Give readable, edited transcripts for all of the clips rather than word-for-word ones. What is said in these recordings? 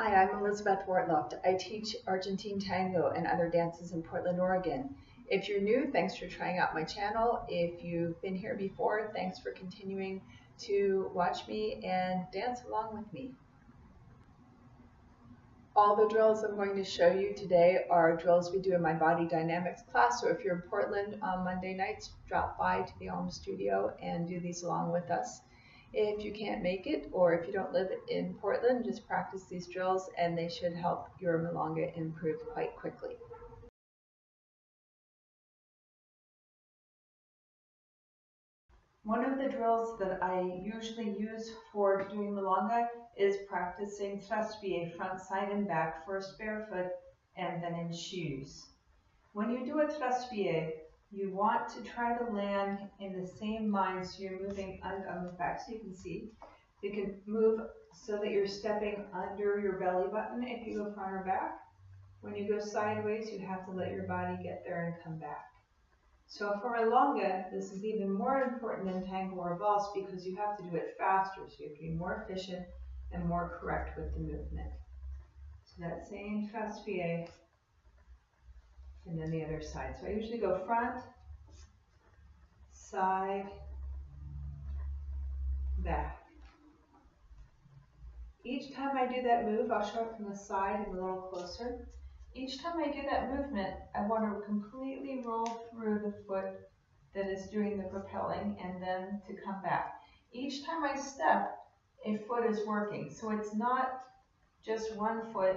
Hi, I'm Elizabeth Wartluft. I teach Argentine tango and other dances in Portland, Oregon. If you're new, thanks for trying out my channel. If you've been here before, thanks for continuing to watch me and dance along with me. All the drills I'm going to show you today are drills we do in my body dynamics class. So if you're in Portland on Monday nights, drop by to the Alma studio and do these along with us. If you can't make it, or if you don't live in Portland, just practice these drills and they should help your Milonga improve quite quickly. One of the drills that I usually use for doing Milonga is practicing Traspies, front, side, and back, first barefoot and then in shoes. When you do a Traspies, you want to try to land in the same line, so you're moving on the back so you can see. You can move so that you're stepping under your belly button if you go front or back. When you go sideways, you have to let your body get there and come back. So for Milonga, this is even more important than tango or vals because you have to do it faster, so you have to be more efficient and more correct with the movement. So that same Traspies, and then the other side. So I usually go front, side, back. Each time I do that move, I'll show it from the side and a little closer. Each time I do that movement, I want to completely roll through the foot that is doing the propelling and then to come back. Each time I step, a foot is working. So it's not just one foot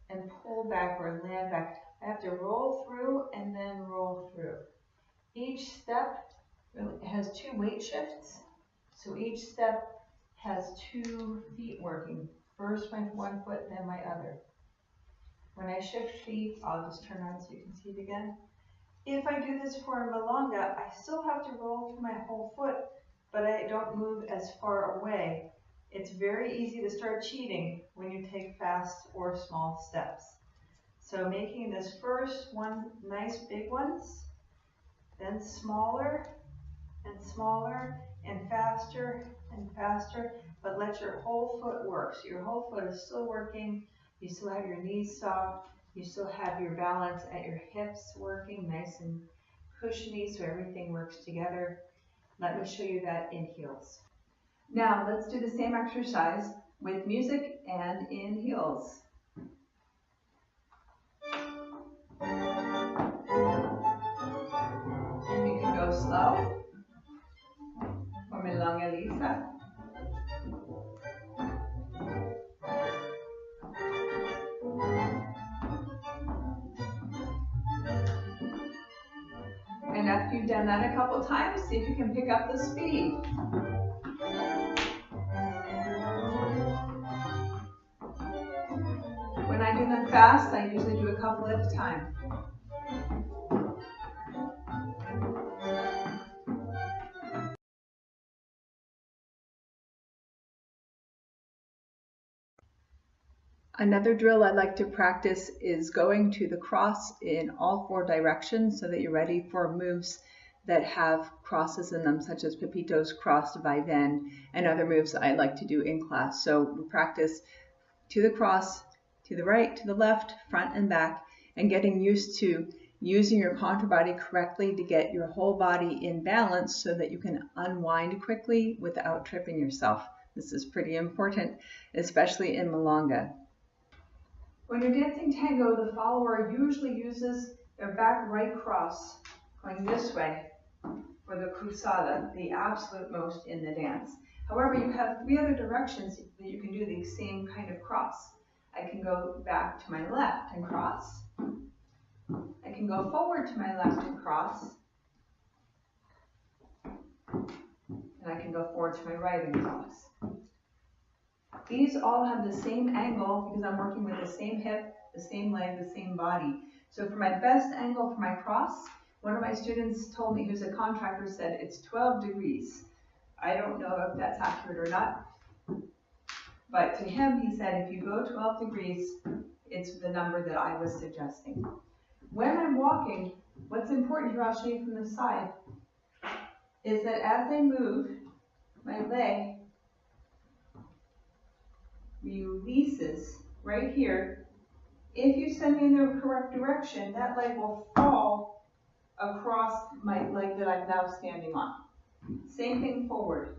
and pull back or land back. I have to roll through and then roll through. Each step has two weight shifts. So each step has 2 feet working. First my one foot, then my other. When I shift feet, I'll just turn around so you can see it again. If I do this for a Milonga, I still have to roll through my whole foot, but I don't move as far away. It's very easy to start cheating when you take fast or small steps. So making this first one nice big ones, then smaller and smaller and faster, but let your whole foot work. So your whole foot is still working. You still have your knees soft. You still have your balance at your hips working nice and cushiony so everything works together. Let me show you that in heels. Now let's do the same exercise with music and in heels. And you can go slow or Milonga lisa. And after you've done that a couple times, see if you can pick up the speed. When I do them fast, I usually do a couple at a time. Another drill I like to practice is going to the cross in all 4 directions so that you're ready for moves that have crosses in them, such as Pepito's cross va-et-vient and other moves I like to do in class. So we practice to the cross, to the right, to the left, front and back, and getting used to using your contour body correctly to get your whole body in balance so that you can unwind quickly without tripping yourself. This is pretty important, especially in Milonga. When you're dancing tango, the follower usually uses their back right cross going this way for the cruzada, the absolute most in the dance. However, you have 3 other directions that you can do the same kind of cross. I can go back to my left and cross. I can go forward to my left and cross. And I can go forward to my right and cross. These all have the same angle because I'm working with the same hip, the same leg, the same body. So for my best angle for my cross, one of my students told me, who's a contractor, said it's 12 degrees. I don't know if that's accurate or not, but to him he said if you go 12 degrees, it's the number that I was suggesting. When I'm walking, what's important here, I'll show you from the side, is that as I move, my leg releases right here. If you send me in the correct direction, that leg will fall across my leg that I'm now standing on. Same thing forward.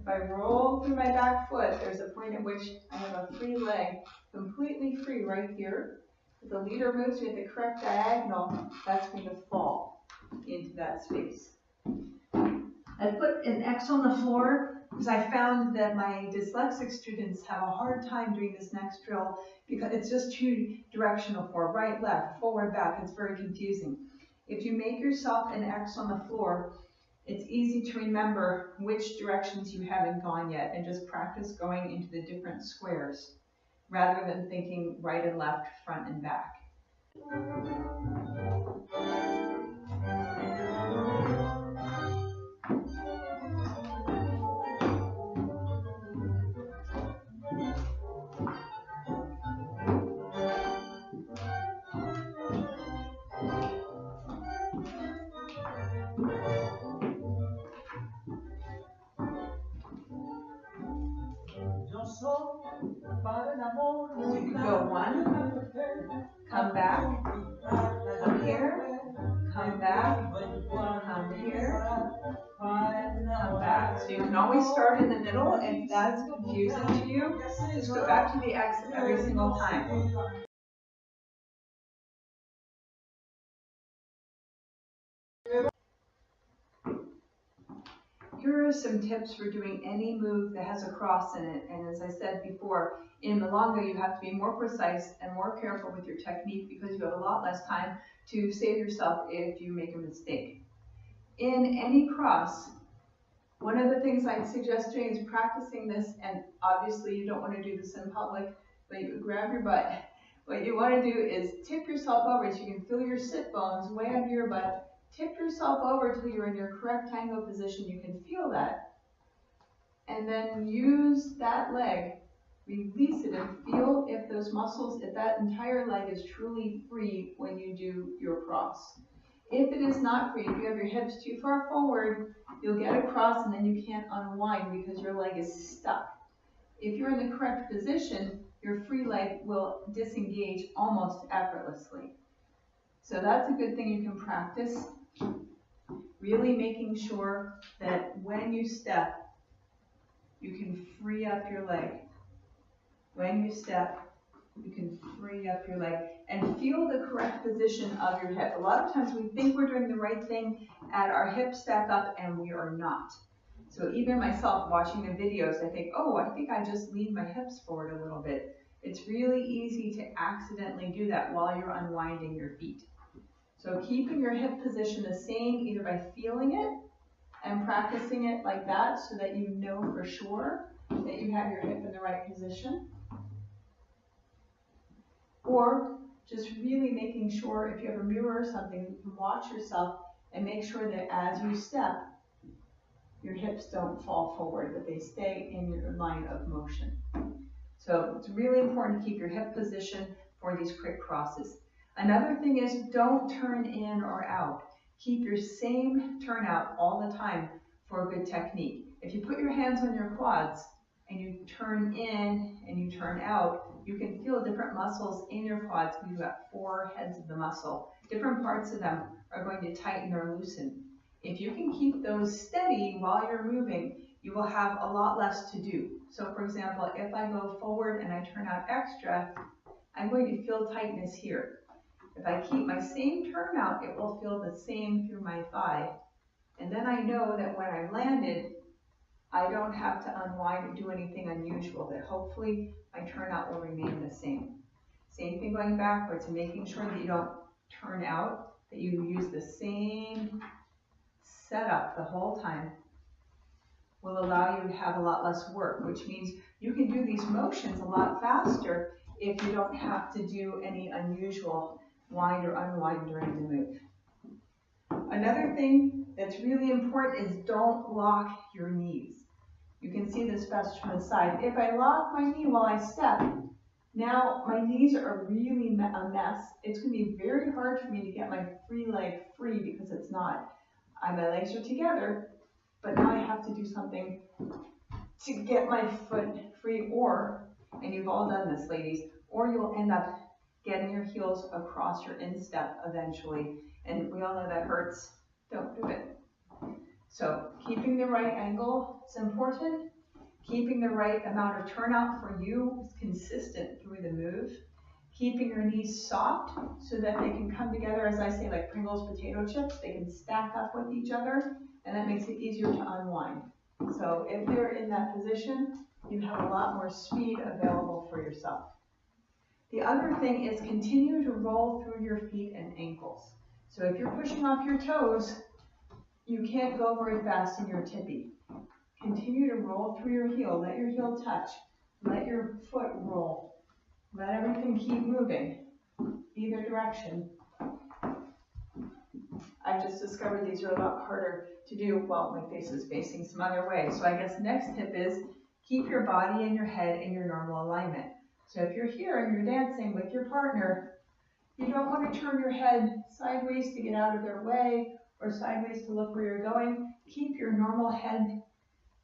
If I roll through my back foot, there's a point at which I have a free leg, completely free right here. If the leader moves me at the correct diagonal, that's going to fall into that space. I put an X on the floor because I found that my dyslexic students have a hard time doing this next drill because it's just too directional for right, left, forward, back. It's very confusing. If you make yourself an X on the floor, it's easy to remember which directions you haven't gone yet and just practice going into the different squares rather than thinking right and left, front and back. So you can go one, come back, come here, come back, come here, come back. So you can always start in the middle. If that's confusing to you, just go back to the X every single time. Here are some tips for doing any move that has a cross in it. And as I said before, in Milonga, you have to be more precise and more careful with your technique because you have a lot less time to save yourself if you make a mistake. In any cross, one of the things I'd suggest doing is practicing this, and obviously you don't want to do this in public, but you grab your butt. What you want to do is tip yourself over so you can feel your sit bones way under your butt. Tip yourself over until you're in your correct tango position. You can feel that. And then use that leg, release it, and feel if those muscles, if that entire leg is truly free when you do your cross. If it is not free, if you have your hips too far forward, you'll get across and then you can't unwind because your leg is stuck. If you're in the correct position, your free leg will disengage almost effortlessly. So that's a good thing you can practice. Really making sure that when you step, you can free up your leg. When you step, you can free up your leg and feel the correct position of your hip. A lot of times we think we're doing the right thing at our hip stack up and we are not. So even myself watching the videos, I think, oh, I think I just lean my hips forward a little bit. It's really easy to accidentally do that while you're unwinding your feet. So keeping your hip position the same either by feeling it and practicing it like that so that you know for sure that you have your hip in the right position. Or just really making sure if you have a mirror or something, you can watch yourself and make sure that as you step, your hips don't fall forward, that they stay in your line of motion. So it's really important to keep your hip position for these quick crosses. Another thing is don't turn in or out. Keep your same turnout all the time for a good technique. If you put your hands on your quads and you turn in and you turn out, you can feel different muscles in your quads. We've got 4 heads of the muscle. Different parts of them are going to tighten or loosen. If you can keep those steady while you're moving, you will have a lot less to do. So for example, if I go forward and I turn out extra, I'm going to feel tightness here. If I keep my same turnout, it will feel the same through my thigh. And then I know that when I landed, I don't have to unwind or do anything unusual, that hopefully my turnout will remain the same. Same thing going backwards and making sure that you don't turn out, that you use the same setup the whole time will allow you to have a lot less work, which means you can do these motions a lot faster if you don't have to do any unusual wind or unwind during the move. Another thing that's really important is don't lock your knees. You can see this best from the side. If I lock my knee while I step, now my knees are really a mess. It's going to be very hard for me to get my free leg free because it's not. My legs are together, but now I have to do something to get my foot free, or, and you've all done this, ladies, or you'll end up getting your heels across your instep eventually. And we all know that hurts. Don't do it. So keeping the right angle is important. Keeping the right amount of turnout for you is consistent through the move. Keeping your knees soft so that they can come together, as I say, like Pringles potato chips. They can stack up with each other, and that makes it easier to unwind. So if they're in that position, you have a lot more speed available for yourself. The other thing is continue to roll through your feet and ankles. So if you're pushing off your toes, you can't go very fast in your tippy. Continue to roll through your heel. Let your heel touch. Let your foot roll. Let everything keep moving, either direction. I've just discovered these are a lot harder to do while my face is facing some other way. So I guess next tip is keep your body and your head in your normal alignment. So if you're here and you're dancing with your partner, you don't want to turn your head sideways to get out of their way or sideways to look where you're going. Keep your normal head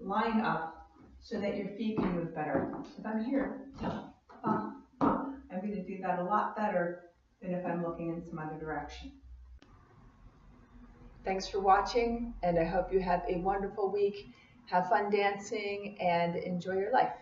line up so that your feet can move better. If I'm here, I'm going to do that a lot better than if I'm looking in some other direction. Thanks for watching, and I hope you have a wonderful week. Have fun dancing and enjoy your life.